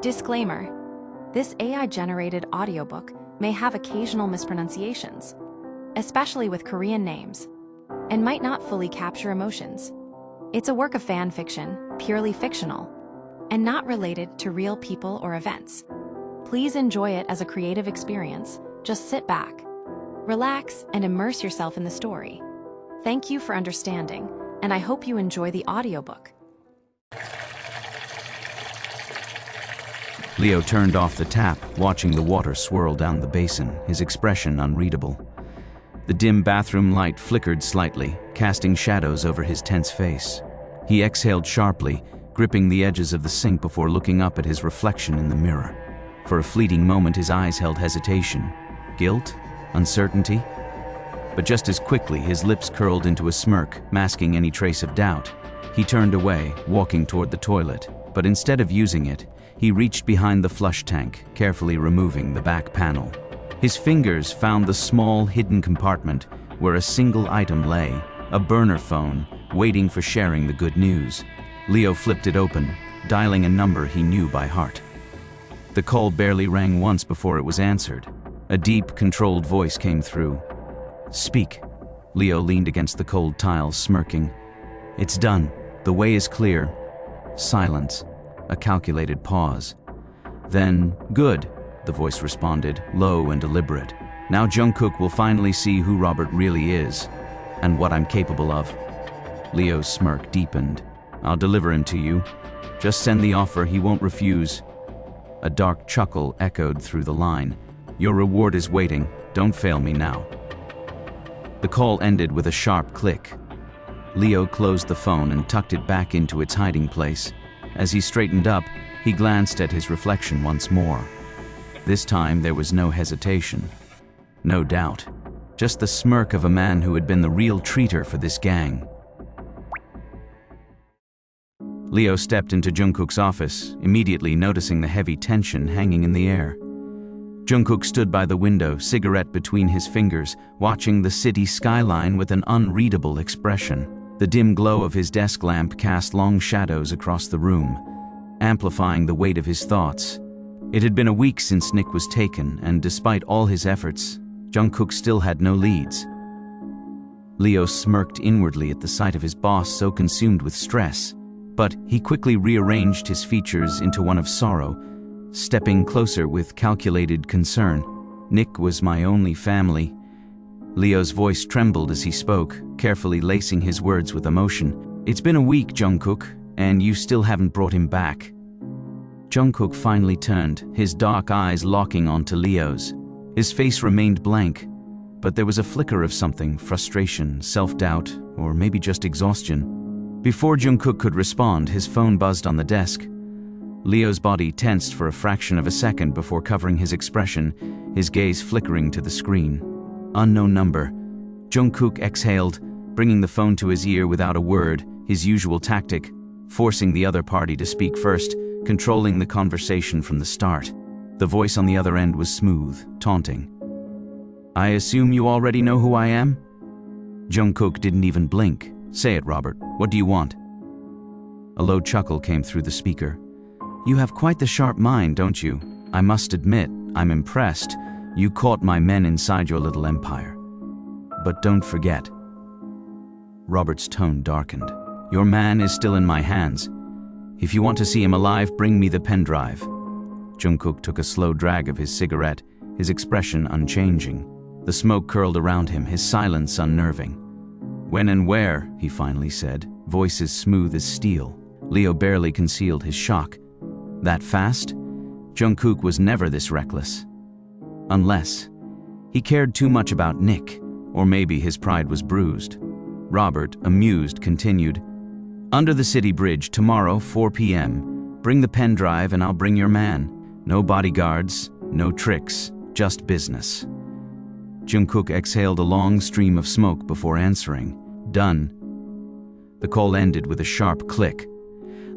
Disclaimer: this AI-generated audiobook may have occasional mispronunciations, especially with Korean names, and might not fully capture emotions. It's a work of fan fiction, purely fictional, and not related to real people or events. Please enjoy it as a creative experience. Just sit back, relax, and immerse yourself in the story. Thank you for understanding, and I hope you enjoy the audiobook. Leo turned off the tap, watching the water swirl down the basin, his expression unreadable. The dim bathroom light flickered slightly, casting shadows over his tense face. He exhaled sharply, gripping the edges of the sink before looking up at his reflection in the mirror. For a fleeting moment, his eyes held hesitation, guilt, uncertainty. But just as quickly, his lips curled into a smirk, masking any trace of doubt. He turned away, walking toward the toilet, but instead of using it, he reached behind the flush tank, carefully removing the back panel. His fingers found the small, hidden compartment where a single item lay, a burner phone, waiting for sharing the good news. Leo flipped it open, dialing a number he knew by heart. The call barely rang once before it was answered. A deep, controlled voice came through. "Speak." Leo leaned against the cold tiles, smirking. "It's done. The way is clear." Silence. A calculated pause. Then, "Good," the voice responded, low and deliberate. "Now Jungkook will finally see who Robert really is, and what I'm capable of." Leo's smirk deepened. "I'll deliver him to you. Just send the offer, he won't refuse." A dark chuckle echoed through the line. "Your reward is waiting. Don't fail me now." The call ended with a sharp click. Leo closed the phone and tucked it back into its hiding place. As he straightened up, he glanced at his reflection once more. This time there was no hesitation, no doubt, just the smirk of a man who had been the real traitor for this gang. Leo stepped into Jungkook's office, immediately noticing the heavy tension hanging in the air. Jungkook stood by the window, cigarette between his fingers, watching the city skyline with an unreadable expression. The dim glow of his desk lamp cast long shadows across the room, amplifying the weight of his thoughts. It had been a week since Nick was taken, and despite all his efforts, Jungkook still had no leads. Leo smirked inwardly at the sight of his boss so consumed with stress, but he quickly rearranged his features into one of sorrow, stepping closer with calculated concern. "Nick was my only family." Leo's voice trembled as he spoke, carefully lacing his words with emotion. "It's been a week, Jungkook, and you still haven't brought him back." Jungkook finally turned, his dark eyes locking onto Leo's. His face remained blank, but there was a flicker of something, frustration, self-doubt, or maybe just exhaustion. Before Jungkook could respond, his phone buzzed on the desk. Leo's body tensed for a fraction of a second before covering his expression, his gaze flickering to the screen. Unknown number. Jungkook exhaled, bringing the phone to his ear without a word, his usual tactic, forcing the other party to speak first, controlling the conversation from the start. The voice on the other end was smooth, taunting. "I assume you already know who I am?" Jungkook didn't even blink. "Say it, Robert. What do you want?" A low chuckle came through the speaker. "You have quite the sharp mind, don't you? I must admit, I'm impressed. You caught my men inside your little empire. But don't forget." Robert's tone darkened. "Your man is still in my hands. If you want to see him alive, bring me the pen drive." Jungkook took a slow drag of his cigarette, his expression unchanging. The smoke curled around him, his silence unnerving. "When and where?" he finally said, voice as smooth as steel. Leo barely concealed his shock. That fast? Jungkook was never this reckless. Unless he cared too much about Nick, or maybe his pride was bruised. Robert, amused, continued, "Under the city bridge tomorrow, 4 p.m. Bring the pen drive and I'll bring your man. No bodyguards, no tricks, just business." Jungkook exhaled a long stream of smoke before answering, "Done." The call ended with a sharp click.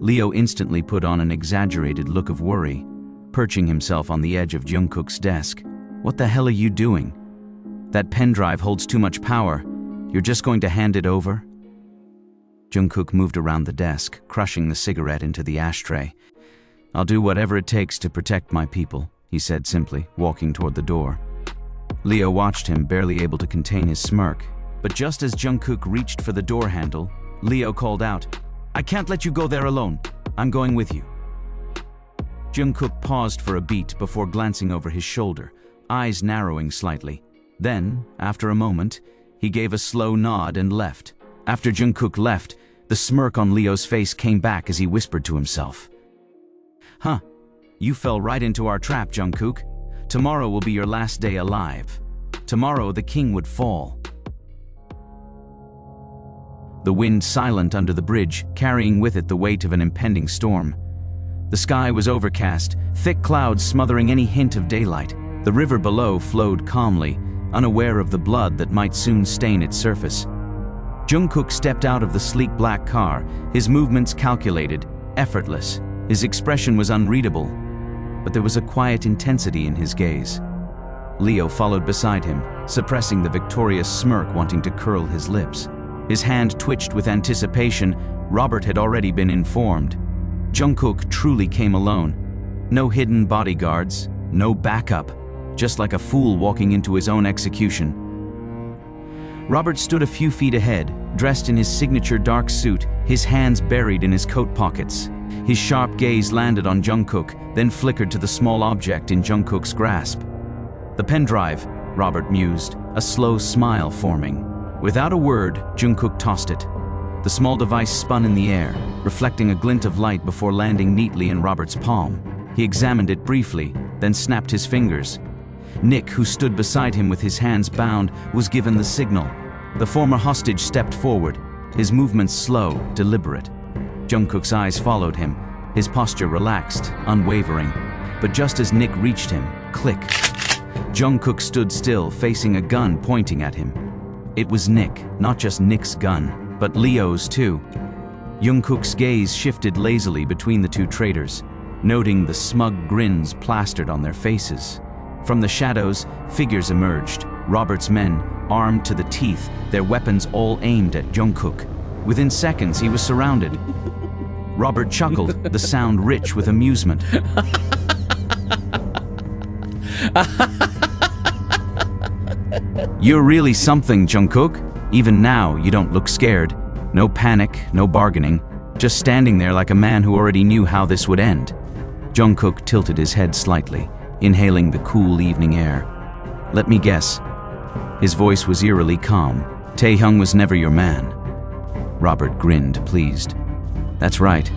Leo instantly put on an exaggerated look of worry, perching himself on the edge of Jungkook's desk. "What the hell are you doing? That pen drive holds too much power. You're just going to hand it over?" Jungkook moved around the desk, crushing the cigarette into the ashtray. "I'll do whatever it takes to protect my people," he said simply, walking toward the door. Leo watched him, barely able to contain his smirk. But just as Jungkook reached for the door handle, Leo called out, "I can't let you go there alone. I'm going with you." Jungkook paused for a beat before glancing over his shoulder, eyes narrowing slightly. Then, after a moment, he gave a slow nod and left. After Jungkook left, the smirk on Leo's face came back as he whispered to himself, "Huh, you fell right into our trap, Jungkook. Tomorrow will be your last day alive. Tomorrow the king would fall." The wind silent under the bridge, carrying with it the weight of an impending storm. The sky was overcast, thick clouds smothering any hint of daylight. The river below flowed calmly, unaware of the blood that might soon stain its surface. Jungkook stepped out of the sleek black car, his movements calculated, effortless. His expression was unreadable, but there was a quiet intensity in his gaze. Leo followed beside him, suppressing the victorious smirk wanting to curl his lips. His hand twitched with anticipation. Robert had already been informed. Jungkook truly came alone. No hidden bodyguards, no backup, just like a fool walking into his own execution. Robert stood a few feet ahead, dressed in his signature dark suit, his hands buried in his coat pockets. His sharp gaze landed on Jungkook, then flickered to the small object in Jungkook's grasp. "The pen drive," Robert mused, a slow smile forming. Without a word, Jungkook tossed it. The small device spun in the air, reflecting a glint of light before landing neatly in Robert's palm. He examined it briefly, then snapped his fingers. Nick, who stood beside him with his hands bound, was given the signal. The former hostage stepped forward, his movements slow, deliberate. Jungkook's eyes followed him, his posture relaxed, unwavering. But just as Nick reached him, click. Jungkook stood still, facing a gun pointing at him. It was Nick, not just Nick's gun, but Leo's too. Jungkook's gaze shifted lazily between the two traitors, noting the smug grins plastered on their faces. From the shadows, figures emerged, Robert's men, armed to the teeth, their weapons all aimed at Jungkook. Within seconds, he was surrounded. Robert chuckled, the sound rich with amusement. "You're really something, Jungkook. Even now, you don't look scared. No panic, no bargaining, just standing there like a man who already knew how this would end." Jungkook tilted his head slightly, inhaling the cool evening air. "Let me guess." His voice was eerily calm. "Taehyung was never your man." Robert grinned, pleased. "That's right."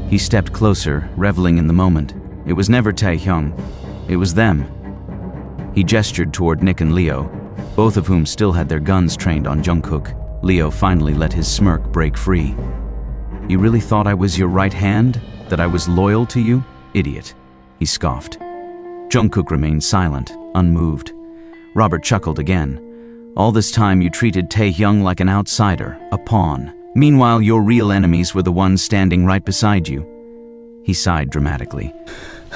He stepped closer, reveling in the moment. "It was never Taehyung. It was them." He gestured toward Nick and Leo, both of whom still had their guns trained on Jungkook. Leo finally let his smirk break free. "You really thought I was your right hand? That I was loyal to you? Idiot," he scoffed. Jungkook remained silent, unmoved. Robert chuckled again. "All this time you treated Taehyung like an outsider, a pawn. Meanwhile, your real enemies were the ones standing right beside you." He sighed dramatically.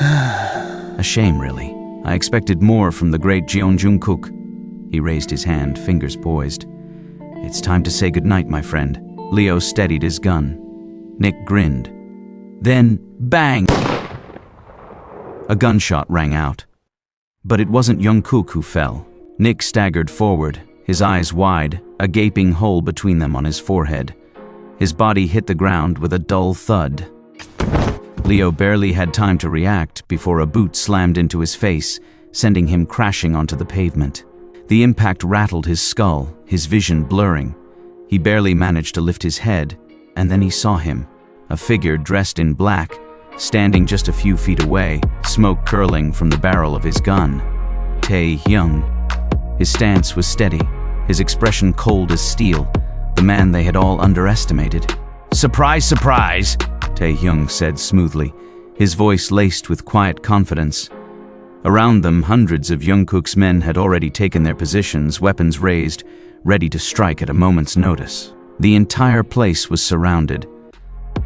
"A shame, really. I expected more from the great Jeon Jungkook." He raised his hand, fingers poised. "It's time to say goodnight, my friend." Leo steadied his gun. Nick grinned. Then, bang! A gunshot rang out. But it wasn't Jungkook who fell. Nick staggered forward, his eyes wide, a gaping hole between them on his forehead. His body hit the ground with a dull thud. Leo barely had time to react before a boot slammed into his face, sending him crashing onto the pavement. The impact rattled his skull, his vision blurring. He barely managed to lift his head, and then he saw him, a figure dressed in black, standing just a few feet away, smoke curling from the barrel of his gun. Taehyung. His stance was steady, his expression cold as steel, the man they had all underestimated. "Surprise, surprise," Taehyung said smoothly, his voice laced with quiet confidence. Around them, hundreds of Jungkook's men had already taken their positions, weapons raised, ready to strike at a moment's notice. The entire place was surrounded.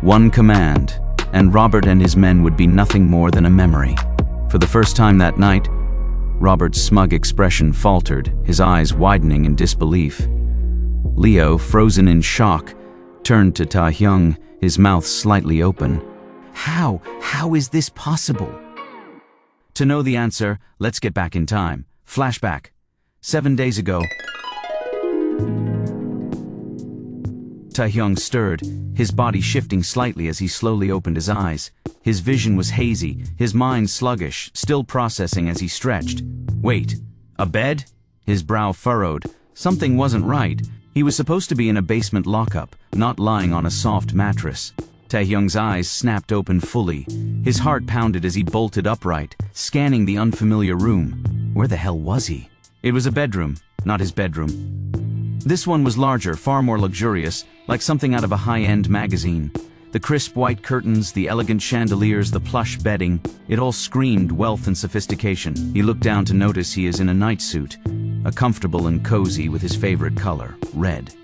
One command, and Robert and his men would be nothing more than a memory. For the first time that night, Robert's smug expression faltered, his eyes widening in disbelief. Leo, frozen in shock, turned to Taehyung, his mouth slightly open. How How is this possible? To know the answer, let's get back in time. Flashback. 7 days ago. Taehyung stirred, his body shifting slightly as he slowly opened his eyes. His vision was hazy, his mind sluggish, still processing as he stretched. Wait, a bed? His brow furrowed. Something wasn't right. He was supposed to be in a basement lockup, not lying on a soft mattress. Taehyung's eyes snapped open fully. His heart pounded as he bolted upright, scanning the unfamiliar room. Where the hell was he? It was a bedroom, not his bedroom. This one was larger, far more luxurious, like something out of a high-end magazine. The crisp white curtains, the elegant chandeliers, the plush bedding, it all screamed wealth and sophistication. He looked down to notice he is in a nightsuit, comfortable and cozy with his favorite color, red.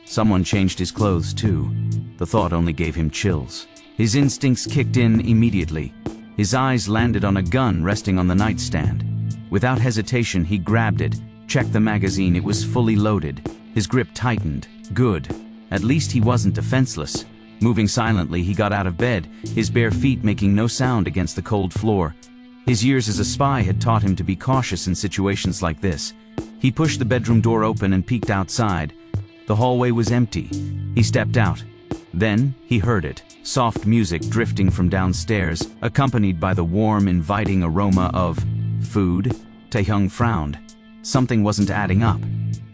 Someone changed his clothes too. The thought only gave him chills. His instincts kicked in immediately. His eyes landed on a gun resting on the nightstand. Without hesitation, he grabbed it, checked the magazine. It was fully loaded. His grip tightened. Good. At least he wasn't defenseless. Moving silently, he got out of bed, his bare feet making no sound against the cold floor. His years as a spy had taught him to be cautious in situations like this. He pushed the bedroom door open and peeked outside. The hallway was empty. He stepped out. Then he heard it, soft music drifting from downstairs, accompanied by the warm, inviting aroma of food. Taehyung frowned. Something wasn't adding up.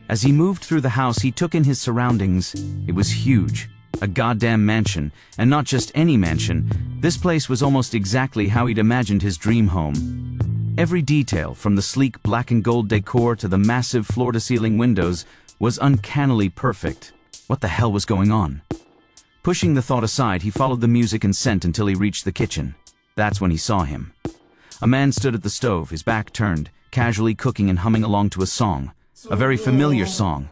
As he moved through the house, he took in his surroundings. It was huge. A goddamn mansion, and not just any mansion. This place was almost exactly how he'd imagined his dream home. Every detail, from the sleek black and gold decor to the massive floor-to-ceiling windows, was uncannily perfect. What the hell was going on? Pushing the thought aside, he followed the music and scent until he reached the kitchen. That's when he saw him. A man stood at the stove, his back turned, casually cooking and humming along to a song. A very familiar song.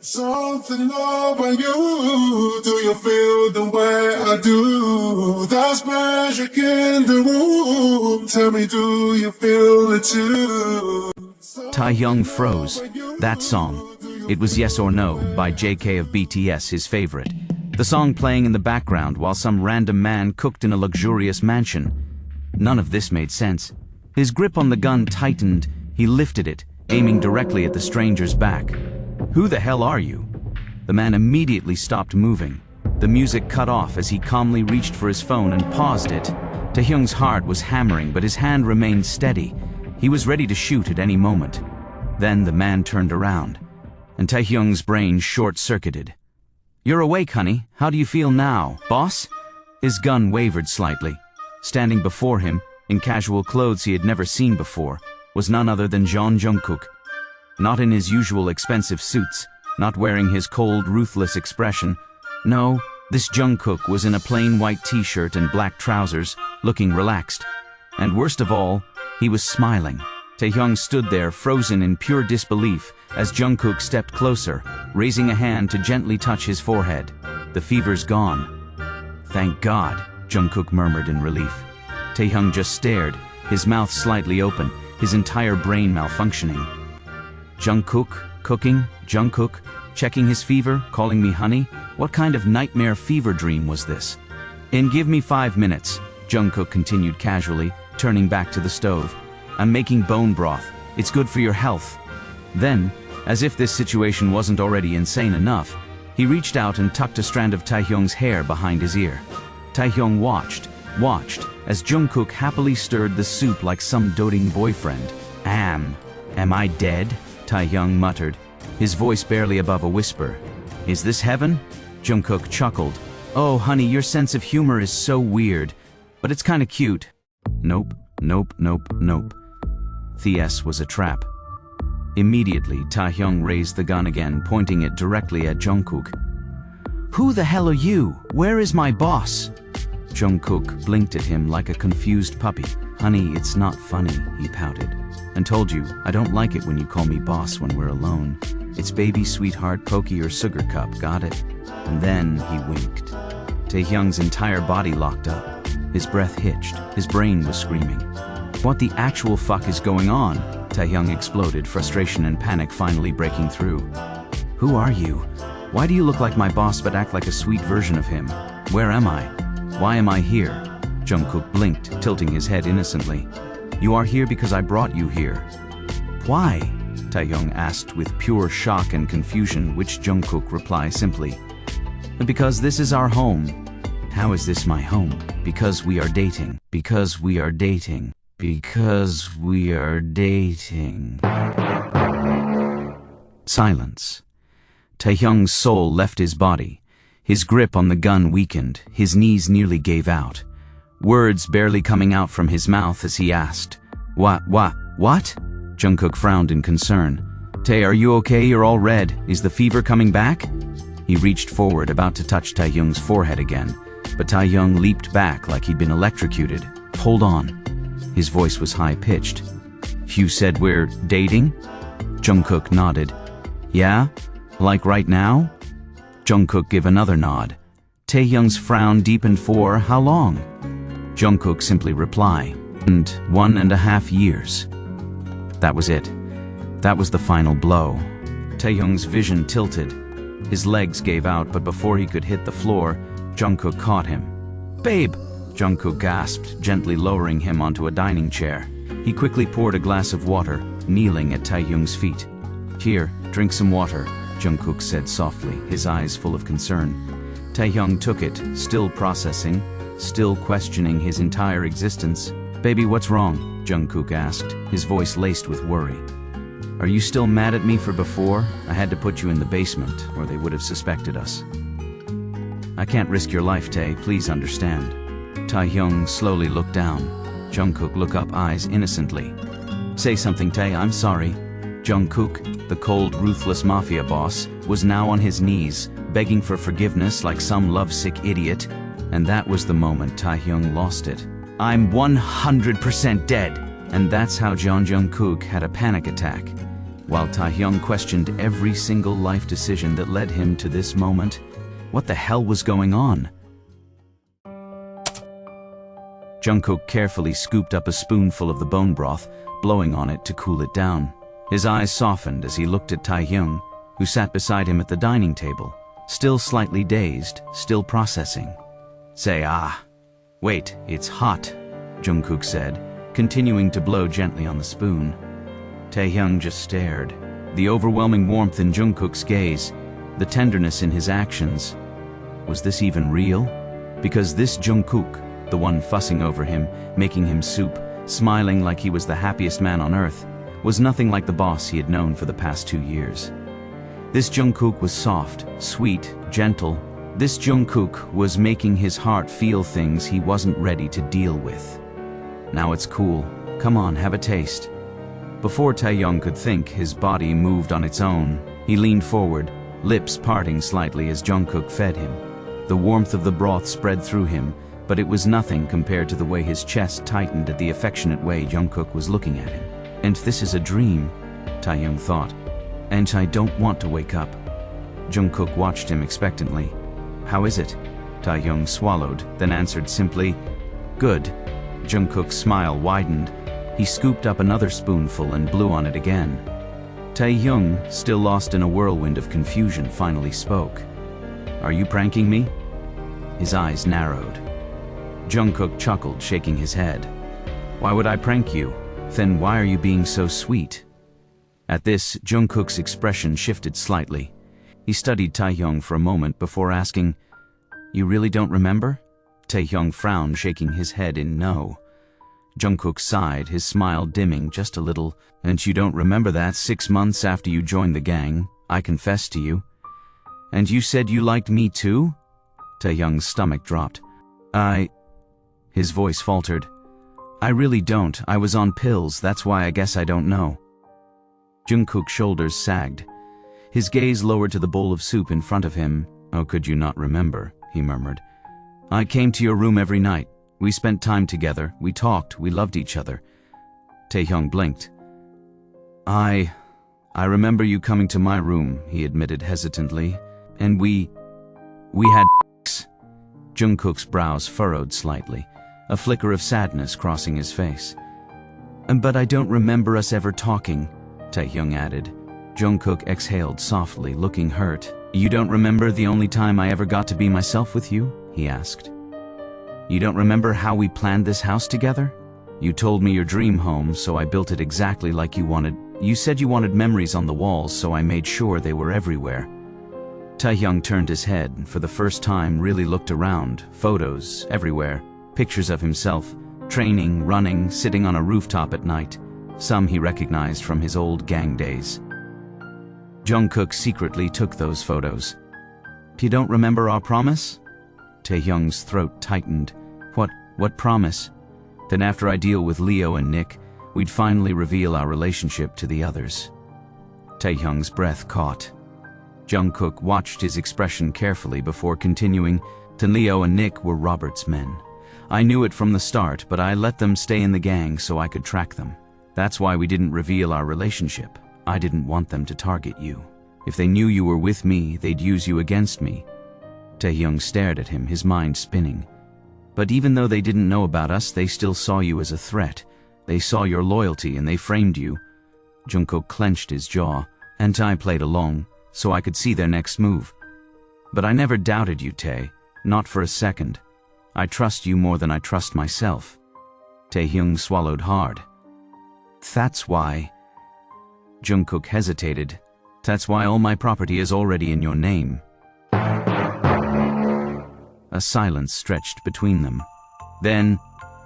Something about you, do you feel the way I do? There's magic in the room, tell me, do you feel it too? Taehyung froze. That song. It was Yes or No by JK of BTS, his favorite. The song playing in the background while some random man cooked in a luxurious mansion. None of this made sense. His grip on the gun tightened. He lifted it, aiming directly at the stranger's back. Who the hell are you? The man immediately stopped moving. The music cut off as he calmly reached for his phone and paused it. Taehyung's heart was hammering, but his hand remained steady. He was ready to shoot at any moment. Then the man turned around, and Taehyung's brain short-circuited. You're awake, honey. How do you feel now, boss? His gun wavered slightly. Standing before him, in casual clothes he had never seen before, was none other than Jungkook. Not in his usual expensive suits, not wearing his cold, ruthless expression. No, this Jungkook was in a plain white t-shirt and black trousers, looking relaxed. And worst of all, he was smiling. Taehyung stood there, frozen in pure disbelief, as Jungkook stepped closer, raising a hand to gently touch his forehead. The fever's gone. Thank God, Jungkook murmured in relief. Taehyung just stared, his mouth slightly open, his entire brain malfunctioning. Jungkook, cooking, Jungkook, checking his fever, calling me honey? What kind of nightmare fever dream was this? Give me 5 minutes, Jungkook continued casually, turning back to the stove. I'm making bone broth. It's good for your health. Then, as if this situation wasn't already insane enough, he reached out and tucked a strand of Taehyung's hair behind his ear. Taehyung watched, as Jungkook happily stirred the soup like some doting boyfriend. Am I dead? Taehyung muttered, his voice barely above a whisper. Is this heaven? Jungkook chuckled. Oh, honey, your sense of humor is so weird, but it's kinda cute. Nope. Th was a trap. Immediately, Taehyung raised the gun again, pointing it directly at Jungkook. Who the hell are you? Where is my boss? Jungkook blinked at him like a confused puppy. Honey, it's not funny, he pouted. And told you, I don't like it when you call me boss when we're alone. It's baby, sweetheart, pokey, or sugar cup, got it? And then he winked. Taehyung's entire body locked up. His breath hitched, his brain was screaming. What the actual fuck is going on? Taehyung exploded, frustration and panic finally breaking through. Who are you? Why do you look like my boss but act like a sweet version of him? Where am I? Why am I here? Jungkook blinked, tilting his head innocently. You are here because I brought you here. Why? Taehyung asked with pure shock and confusion, which Jungkook replied simply. Because this is our home. How is this my home? Because we are dating. Because we are dating. Because we are dating. Silence. Taehyung's soul left his body. His grip on the gun weakened. His knees nearly gave out. Words barely coming out from his mouth as he asked, What? Jungkook frowned in concern. Tae, are you okay? You're all red. Is the fever coming back? He reached forward, about to touch Taehyung's forehead again, but Taehyung leaped back like he'd been electrocuted. Hold on. His voice was high-pitched. You said we're dating? Jungkook nodded. Yeah? Like right now? Jungkook gave another nod. Taehyung's frown deepened for how long? Jungkook simply replied, and 1.5 years. That was it. That was the final blow. Taehyung's vision tilted. His legs gave out, but before he could hit the floor, Jungkook caught him. Babe! Jungkook gasped, gently lowering him onto a dining chair. He quickly poured a glass of water, kneeling at Taehyung's feet. Here, drink some water, Jungkook said softly, his eyes full of concern. Taehyung took it, still processing, still questioning his entire existence. Baby, what's wrong? Jungkook asked, his voice laced with worry. Are you still mad at me for before? I had to put you in the basement, or they would have suspected us. I can't risk your life, Tae, please understand. Taehyung slowly looked down. Jungkook looked up, eyes innocently. Say something, Tae, I'm sorry. Jungkook, the cold, ruthless mafia boss, was now on his knees, begging for forgiveness like some lovesick idiot, and that was the moment Taehyung lost it. I'm 100% dead, and that's how Jungkook had a panic attack. While Taehyung questioned every single life decision that led him to this moment, what the hell was going on? Jungkook carefully scooped up a spoonful of the bone broth, blowing on it to cool it down. His eyes softened as he looked at Taehyung, who sat beside him at the dining table, still slightly dazed, still processing. Say, wait, it's hot, Jungkook said, continuing to blow gently on the spoon. Taehyung just stared. The overwhelming warmth in Jungkook's gaze, the tenderness in his actions. Was this even real? Because this Jungkook, the one fussing over him, making him soup, smiling like he was the happiest man on earth, was nothing like the boss he had known for the past 2 years. This Jungkook was soft, sweet, gentle. This Jungkook was making his heart feel things he wasn't ready to deal with. Now it's cool. Come on, have a taste. Before Taehyung could think, his body moved on its own. He leaned forward, lips parting slightly as Jungkook fed him. The warmth of the broth spread through him, but it was nothing compared to the way his chest tightened at the affectionate way Jungkook was looking at him. And this is a dream, Taehyung thought. And I don't want to wake up. Jungkook watched him expectantly. How is it? Taehyung swallowed, then answered simply, Good. Jungkook's smile widened. He scooped up another spoonful and blew on it again. Taehyung, still lost in a whirlwind of confusion, finally spoke. Are you pranking me? His eyes narrowed. Jungkook chuckled, shaking his head. Why would I prank you? Then why are you being so sweet? At this, Jungkook's expression shifted slightly. He studied Taehyung for a moment before asking, You really don't remember? Taehyung frowned, shaking his head in no. Jungkook sighed, his smile dimming just a little. And you don't remember that 6 months after you joined the gang, I confessed to you. And you said you liked me too? Taehyung's stomach dropped. His voice faltered. I really don't. I was on pills, that's why I guess I don't know. Jungkook's shoulders sagged. His gaze lowered to the bowl of soup in front of him. Oh, could you not remember? He murmured. I came to your room every night. We spent time together. We talked. We loved each other. Taehyung blinked. I remember you coming to my room, he admitted hesitantly. And we had sex. Jungkook's brows furrowed slightly, a flicker of sadness crossing his face. But I don't remember us ever talking, Taehyung added. Jungkook exhaled softly, looking hurt. You don't remember the only time I ever got to be myself with you? He asked. You don't remember how we planned this house together? You told me your dream home, so I built it exactly like you wanted. You said you wanted memories on the walls, so I made sure they were everywhere. Taehyung turned his head and for the first time really looked around. Photos everywhere, pictures of himself, training, running, sitting on a rooftop at night. Some he recognized from his old gang days. Jungkook secretly took those photos. You don't remember our promise? Taehyung's throat tightened. What promise? Then after I deal with Leo and Nick, we'd finally reveal our relationship to the others. Taehyung's breath caught. Jungkook watched his expression carefully before continuing. Leo and Nick were Robert's men. I knew it from the start, but I let them stay in the gang so I could track them. That's why we didn't reveal our relationship. I didn't want them to target you. If they knew you were with me, they'd use you against me. Taehyung stared at him, his mind spinning. But even though they didn't know about us, they still saw you as a threat. They saw your loyalty and they framed you. Jungkook clenched his jaw, and Tae played along, so I could see their next move. But I never doubted you, Tae, not for a second. I trust you more than I trust myself. Taehyung swallowed hard. That's why... Jungkook hesitated. That's why all my property is already in your name. A silence stretched between them. Then,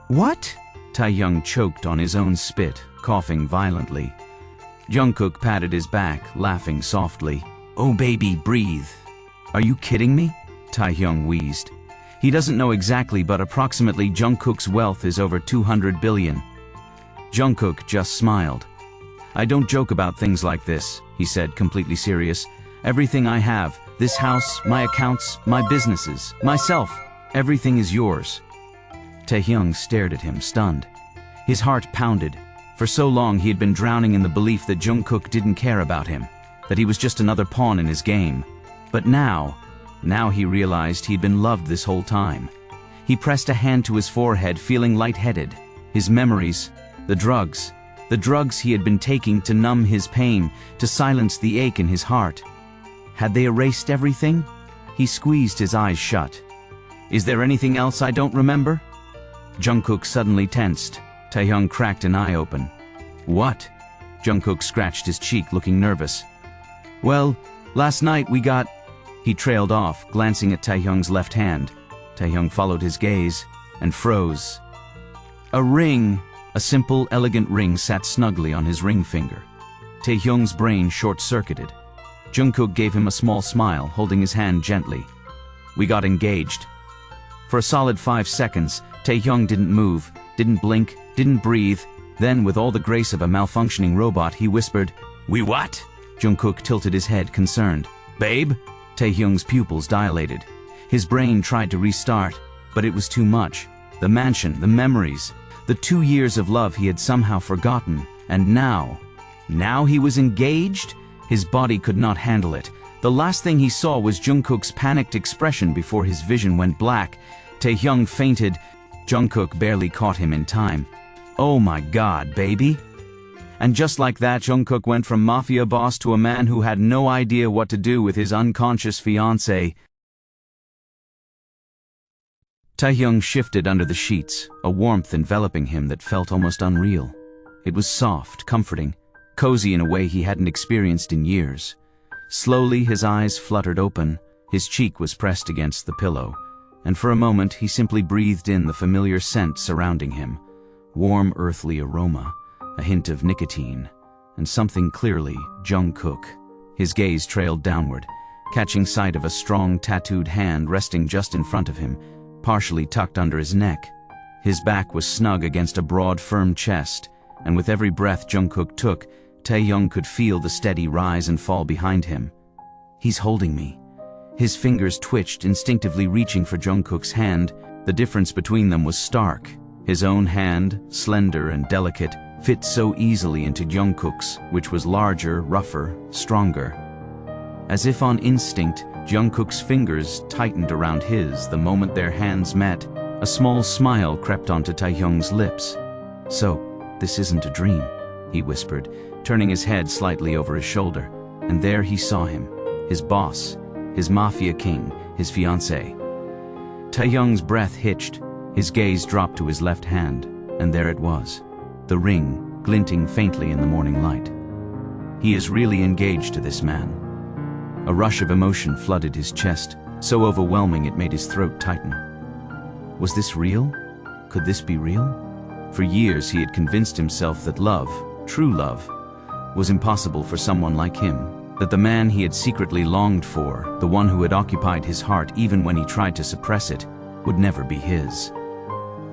what? Taehyung choked on his own spit, coughing violently. Jungkook patted his back, laughing softly. Oh baby, breathe. Are you kidding me? Taehyung wheezed. He doesn't know exactly, but approximately Jungkook's wealth is over 200 billion. Jungkook just smiled. I don't joke about things like this, he said, completely serious. Everything I have, this house, my accounts, my businesses, myself, everything is yours. Taehyung stared at him, stunned. His heart pounded. For so long he had been drowning in the belief that Jungkook didn't care about him, that he was just another pawn in his game. But now he realized he'd been loved this whole time. He pressed a hand to his forehead, feeling lightheaded. His memories, the drugs he had been taking to numb his pain, to silence the ache in his heart. Had they erased everything? He squeezed his eyes shut. Is there anything else I don't remember? Jungkook suddenly tensed. Taehyung cracked an eye open. What? Jungkook scratched his cheek, looking nervous. Well, last night we got... He trailed off, glancing at Taehyung's left hand. Taehyung followed his gaze and froze. A ring, a simple, elegant ring sat snugly on his ring finger. Taehyung's brain short-circuited. Jungkook gave him a small smile, holding his hand gently. We got engaged. For a solid 5 seconds, Taehyung didn't move, didn't blink, didn't breathe. Then, with all the grace of a malfunctioning robot, he whispered, We what? Jungkook tilted his head, concerned. Babe? Taehyung's pupils dilated. His brain tried to restart, but it was too much. The mansion, the memories, the 2 years of love he had somehow forgotten. And now he was engaged? His body could not handle it. The last thing he saw was Jungkook's panicked expression before his vision went black. Taehyung fainted. Jungkook barely caught him in time. Oh my God, baby. And just like that, Jungkook went from Mafia boss to a man who had no idea what to do with his unconscious fiancée. Taehyung shifted under the sheets, a warmth enveloping him that felt almost unreal. It was soft, comforting, cozy in a way he hadn't experienced in years. Slowly, his eyes fluttered open, his cheek was pressed against the pillow, and for a moment he simply breathed in the familiar scent surrounding him. Warm, earthly aroma, a hint of nicotine, and something clearly Jungkook. His gaze trailed downward, catching sight of a strong, tattooed hand resting just in front of him, partially tucked under his neck. His back was snug against a broad, firm chest, and with every breath Jungkook took, Taehyung could feel the steady rise and fall behind him. He's holding me. His fingers twitched, instinctively reaching for Jungkook's hand. The difference between them was stark. His own hand, slender and delicate, fit so easily into Jungkook's, which was larger, rougher, stronger. As if on instinct, Jungkook's fingers tightened around his the moment their hands met. A small smile crept onto Taehyung's lips. So, this isn't a dream, he whispered, turning his head slightly over his shoulder. And there he saw him, his boss, his Mafia king, his fiancé. Taehyung's breath hitched, His gaze dropped to his left hand, and there it was, the ring, glinting faintly in the morning light. He is really engaged to this man. A rush of emotion flooded his chest, so overwhelming it made his throat tighten. Was this real? Could this be real? For years he had convinced himself that love, true love, was impossible for someone like him, that the man he had secretly longed for, the one who had occupied his heart even when he tried to suppress it, would never be his.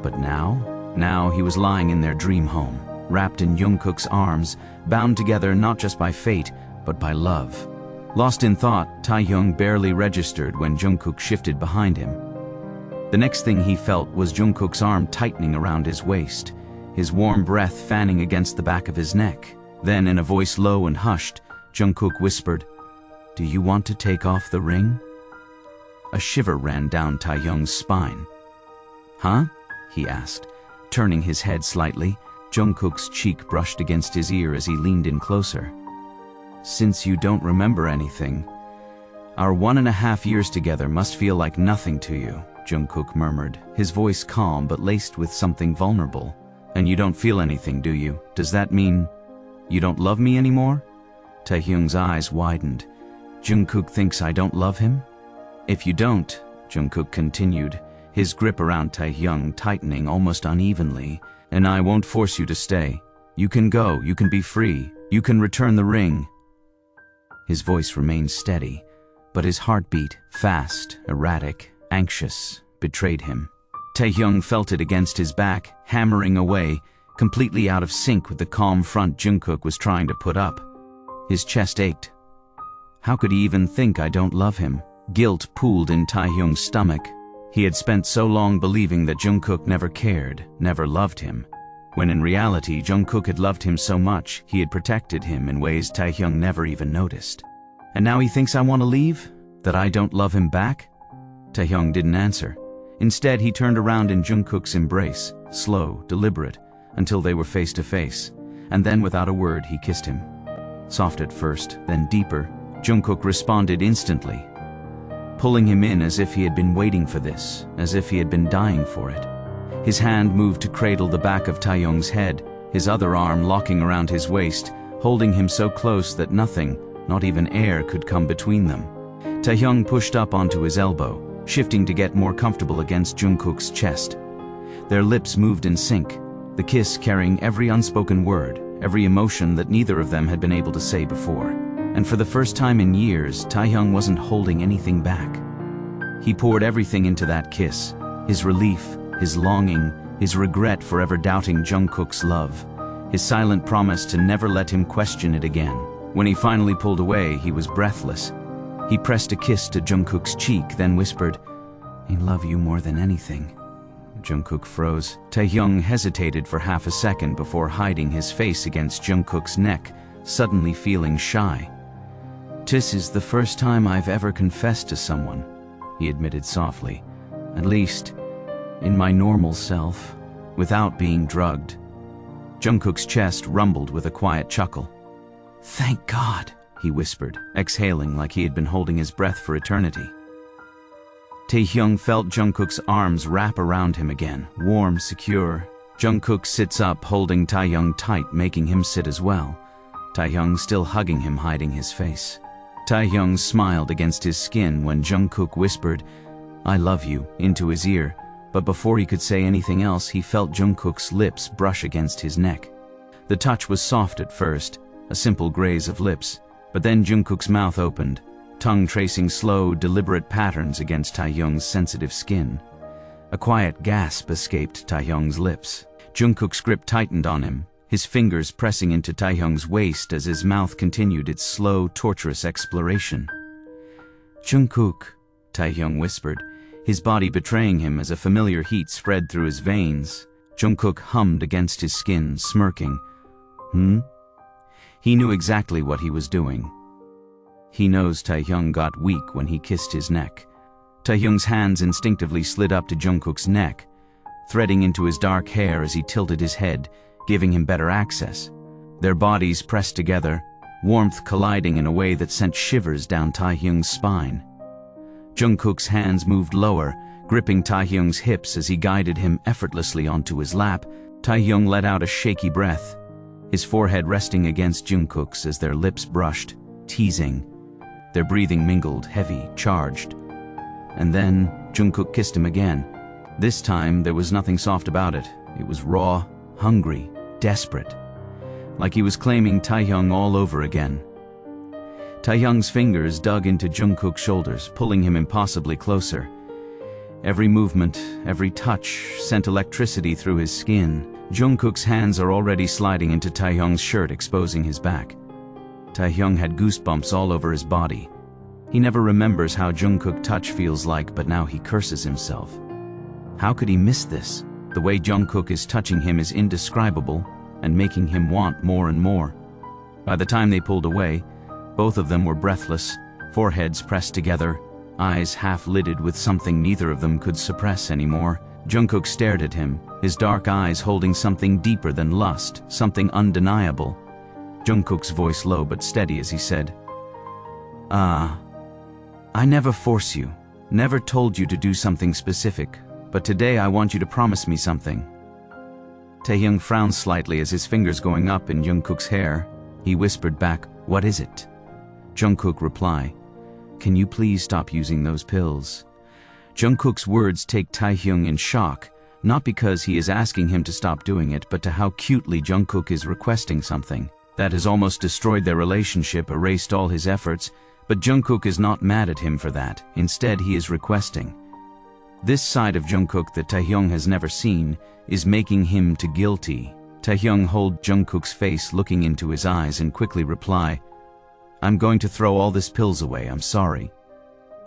But now he was lying in their dream home, wrapped in Jungkook's arms, bound together not just by fate, but by love. Lost in thought, Taehyung barely registered when Jungkook shifted behind him. The next thing he felt was Jungkook's arm tightening around his waist, his warm breath fanning against the back of his neck. Then, in a voice low and hushed, Jungkook whispered, "Do you want to take off the ring?" A shiver ran down Taehyung's spine. "Huh?" he asked, turning his head slightly. Jungkook's cheek brushed against his ear as he leaned in closer. "Since you don't remember anything, our 1.5 years together must feel like nothing to you," Jungkook murmured, his voice calm but laced with something vulnerable. "And you don't feel anything, do you? Does that mean you don't love me anymore?" Taehyung's eyes widened. "Jungkook thinks I don't love him?" "If you don't," Jungkook continued, his grip around Taehyung tightening almost unevenly, "and I won't force you to stay. You can go, you can be free, you can return the ring." His voice remained steady, but his heartbeat, fast, erratic, anxious, betrayed him. Taehyung felt it against his back, hammering away, completely out of sync with the calm front Jungkook was trying to put up. His chest ached. How could he even think I don't love him? Guilt pooled in Taehyung's stomach. He had spent so long believing that Jungkook never cared, never loved him, when in reality Jungkook had loved him so much he had protected him in ways Taehyung never even noticed. And now he thinks I want to leave? That I don't love him back? Taehyung didn't answer. Instead, he turned around in Jungkook's embrace, slow, deliberate, until they were face to face, and then without a word he kissed him. Soft at first, then deeper, Jungkook responded instantly, pulling him in as if he had been waiting for this, as if he had been dying for it. His hand moved to cradle the back of Taehyung's head, his other arm locking around his waist, holding him so close that nothing, not even air, could come between them. Taehyung pushed up onto his elbow, shifting to get more comfortable against Jungkook's chest. Their lips moved in sync, the kiss carrying every unspoken word, every emotion that neither of them had been able to say before. And for the first time in years, Taehyung wasn't holding anything back. He poured everything into that kiss, his relief, his longing, his regret for ever doubting Jungkook's love, his silent promise to never let him question it again. When he finally pulled away, he was breathless. He pressed a kiss to Jungkook's cheek, then whispered, "I love you more than anything." Jungkook froze. Taehyung hesitated for half a second before hiding his face against Jungkook's neck, suddenly feeling shy. "This is the first time I've ever confessed to someone," he admitted softly. "At least, in my normal self, without being drugged." Jungkook's chest rumbled with a quiet chuckle. "Thank God," he whispered, exhaling like he had been holding his breath for eternity. Taehyung felt Jungkook's arms wrap around him again, warm, secure. Jungkook sits up, holding Taehyung tight, making him sit as well. Taehyung still hugging him, hiding his face. Taehyung smiled against his skin when Jungkook whispered, "I love you," into his ear, but before he could say anything else, he felt Jungkook's lips brush against his neck. The touch was soft at first, a simple graze of lips, but then Jungkook's mouth opened, tongue tracing slow, deliberate patterns against Taehyung's sensitive skin. A quiet gasp escaped Taehyung's lips. Jungkook's grip tightened on him, his fingers pressing into Taehyung's waist as his mouth continued its slow, torturous exploration. "Jungkook," Taehyung whispered, his body betraying him as a familiar heat spread through his veins. Jungkook hummed against his skin, smirking. He knew exactly what he was doing. He knows Taehyung got weak when he kissed his neck. Taehyung's hands instinctively slid up to Jungkook's neck, threading into his dark hair as he tilted his head, giving him better access. Their bodies pressed together, warmth colliding in a way that sent shivers down Taehyung's spine. Jungkook's hands moved lower, Gripping Taehyung's hips as he guided him effortlessly onto his lap, Taehyung let out a shaky breath, his forehead resting against Jungkook's as their lips brushed, teasing. Their breathing mingled, heavy, charged. And then Jungkook kissed him again. This time there was nothing soft about it. It was raw, hungry, desperate. Like he was claiming Taehyung all over again. Taehyung's fingers dug into Jungkook's shoulders, pulling him impossibly closer. Every movement, every touch sent electricity through his skin. Jungkook's hands are already sliding into Taehyung's shirt, exposing his back. Taehyung had goosebumps all over his body. He never remembers how Jungkook touch feels like, but now he curses himself. How could he miss this? The way Jungkook is touching him is indescribable and making him want more and more. By the time they pulled away, both of them were breathless, foreheads pressed together, eyes half-lidded with something neither of them could suppress anymore. Jungkook stared at him, his dark eyes holding something deeper than lust, something undeniable. Jungkook's voice low but steady as he said, I never force you, never told you to do something specific, but today I want you to promise me something. Taehyung frowned slightly as his fingers going up in Jungkook's hair. He whispered back, "What is it?" Jungkook replied, "Can you please stop using those pills?" Jungkook's words take Taehyung in shock, not because he is asking him to stop doing it, but to how cutely Jungkook is requesting something. That has almost destroyed their relationship, erased all his efforts, but Jungkook is not mad at him for that. Instead, he is requesting. This side of Jungkook that Taehyung has never seen is making him to guilty. Taehyung hold Jungkook's face, looking into his eyes, and quickly reply, "I'm going to throw all these pills away, I'm sorry."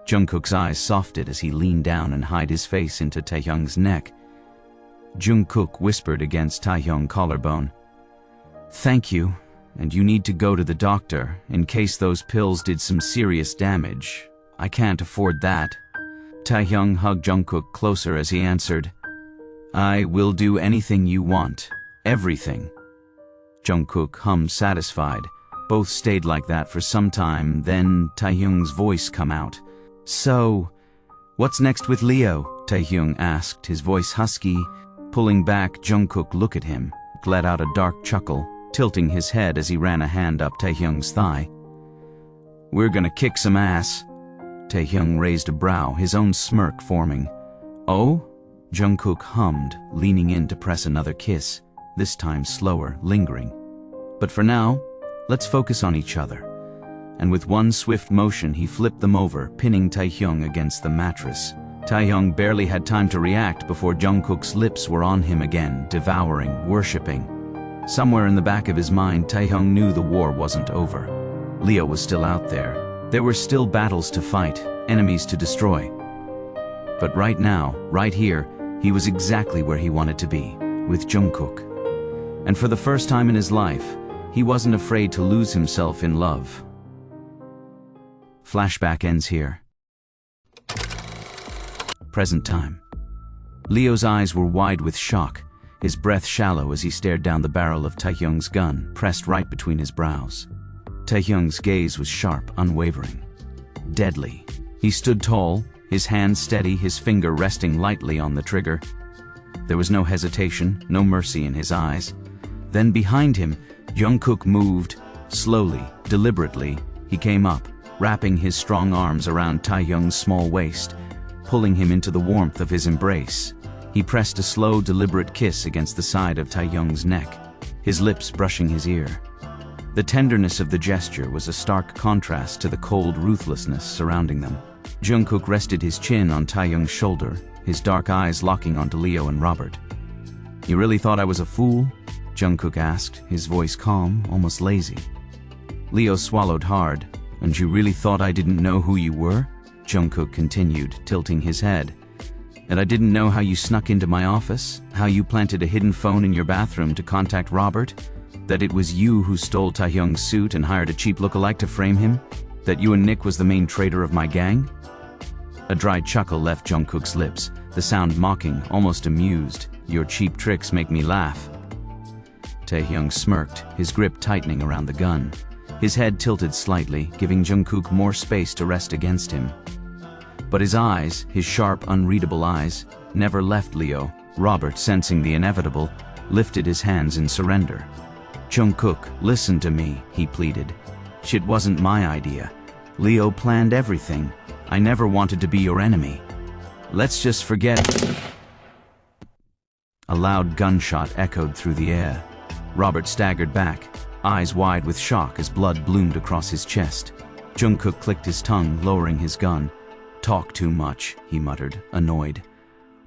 Jungkook's eyes softened as he leaned down and hid his face into Taehyung's neck. Jungkook whispered against Taehyung's collarbone, "Thank you, and you need to go to the doctor in case those pills did some serious damage. I can't afford that." Taehyung hugged Jungkook closer as he answered, "I will do anything you want, everything." Jungkook hummed satisfied. Both stayed like that for some time, then Taehyung's voice come out. "So, what's next with Leo?" Taehyung asked, his voice husky. Pulling back, Jungkook looked at him, let out a dark chuckle, tilting his head as he ran a hand up Taehyung's thigh. "We're gonna kick some ass." Taehyung raised a brow, his own smirk forming. "Oh?" Jungkook hummed, leaning in to press another kiss, this time slower, lingering. "But for now, let's focus on each other." And with one swift motion, he flipped them over, pinning Taehyung against the mattress. Taehyung barely had time to react before Jungkook's lips were on him again, devouring, worshipping. Somewhere in the back of his mind, Taehyung knew the war wasn't over. Leo was still out there. There were still battles to fight, enemies to destroy. But right now, right here, he was exactly where he wanted to be, with Jungkook. And for the first time in his life, he wasn't afraid to lose himself in love. Flashback ends here. Present time. Leo's eyes were wide with shock, his breath shallow as he stared down the barrel of Taehyung's gun, pressed right between his brows. Taehyung's gaze was sharp, unwavering, deadly. He stood tall, his hand steady, his finger resting lightly on the trigger. There was no hesitation, no mercy in his eyes. Then behind him, Jungkook moved, slowly, deliberately. He came up, wrapping his strong arms around Taehyung's small waist, pulling him into the warmth of his embrace. He pressed a slow, deliberate kiss against the side of Taehyung's neck, his lips brushing his ear. The tenderness of the gesture was a stark contrast to the cold ruthlessness surrounding them. Jungkook rested his chin on Taehyung's shoulder, his dark eyes locking onto Leo and Robert. "You really thought I was a fool?" Jungkook asked, his voice calm, almost lazy. Leo swallowed hard. "And you really thought I didn't know who you were?" Jungkook continued, tilting his head. "And I didn't know how you snuck into my office, how you planted a hidden phone in your bathroom to contact Robert, that it was you who stole Taehyung's suit and hired a cheap lookalike to frame him, that you and Nick was the main traitor of my gang?" A dry chuckle left Jungkook's lips, the sound mocking, almost amused. "Your cheap tricks make me laugh." Taehyung smirked, his grip tightening around the gun. His head tilted slightly, giving Jungkook more space to rest against him. But his eyes, his sharp, unreadable eyes, never left Leo. Robert, sensing the inevitable, lifted his hands in surrender. "Jungkook, listen to me," he pleaded. "Shit wasn't my idea. Leo planned everything. I never wanted to be your enemy. Let's just forget." A loud gunshot echoed through the air. Robert staggered back, eyes wide with shock as blood bloomed across his chest. Jungkook clicked his tongue, lowering his gun. "Talk too much," he muttered, annoyed.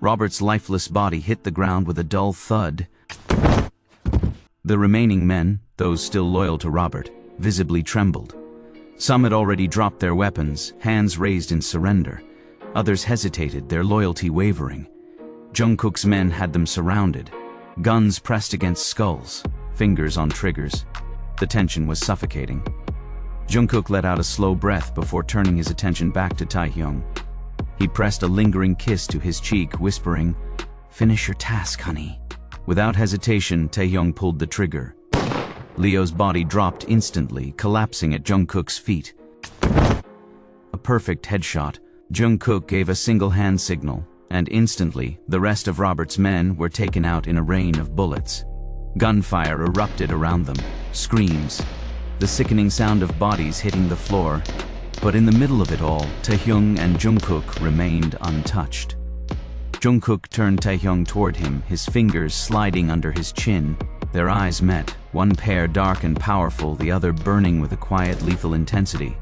Robert's lifeless body hit the ground with a dull thud. The remaining men, those still loyal to Robert, visibly trembled. Some had already dropped their weapons, hands raised in surrender. Others hesitated, their loyalty wavering. Jungkook's men had them surrounded, guns pressed against skulls, fingers on triggers. The tension was suffocating. Jungkook let out a slow breath before turning his attention back to Taehyung. He pressed a lingering kiss to his cheek, whispering, "Finish your task, honey." Without hesitation, Taehyung pulled the trigger. Leo's body dropped instantly, collapsing at Jungkook's feet. A perfect headshot. Jungkook gave a single hand signal, and instantly, the rest of Robert's men were taken out in a rain of bullets. Gunfire erupted around them, screams, the sickening sound of bodies hitting the floor. But in the middle of it all, Taehyung and Jungkook remained untouched. Jungkook turned Taehyung toward him, his fingers sliding under his chin. Their eyes met, one pair dark and powerful, the other burning with a quiet, lethal intensity.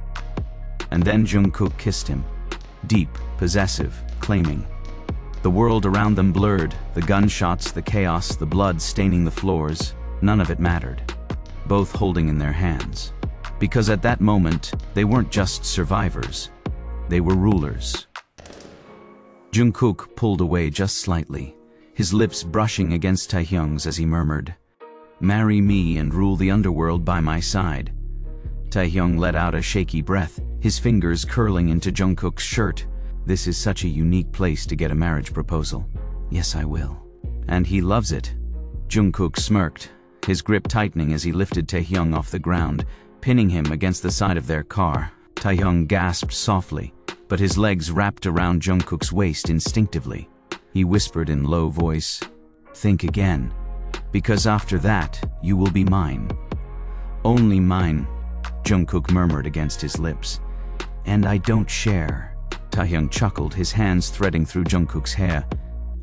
And then Jungkook kissed him. Deep, possessive, claiming. The world around them blurred, the gunshots, the chaos, the blood staining the floors. None of it mattered. Both holding in their hands. Because at that moment, they weren't just survivors. They were rulers. Jungkook pulled away just slightly, his lips brushing against Taehyung's as he murmured, "Marry me and rule the underworld by my side." Taehyung let out a shaky breath, his fingers curling into Jungkook's shirt. "This is such a unique place to get a marriage proposal." "Yes, I will." "And he loves it." Jungkook smirked, his grip tightening as he lifted Taehyung off the ground, pinning him against the side of their car. Taehyung gasped softly, but his legs wrapped around Jungkook's waist instinctively. He whispered in low voice, "Think again, because after that, you will be mine." "Only mine," Jungkook murmured against his lips. "And I don't share." Taehyung chuckled, his hands threading through Jungkook's hair,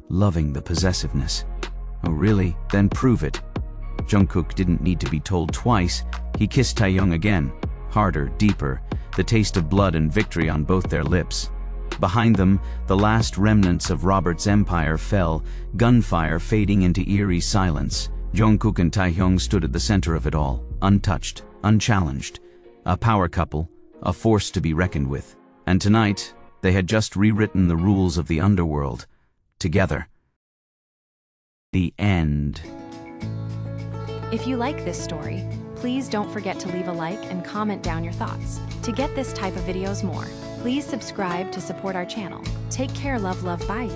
loving the possessiveness. "Oh really? Then prove it." Jungkook didn't need to be told twice. He kissed Taehyung again, harder, deeper, the taste of blood and victory on both their lips. Behind them, the last remnants of Robert's empire fell, gunfire fading into eerie silence. Jungkook and Taehyung stood at the center of it all, untouched, unchallenged. A power couple, a force to be reckoned with. And tonight, they had just rewritten the rules of the underworld. Together. The end. If you like this story, please don't forget to leave a like and comment down your thoughts. To get this type of videos more, please subscribe to support our channel. Take care, love, bye.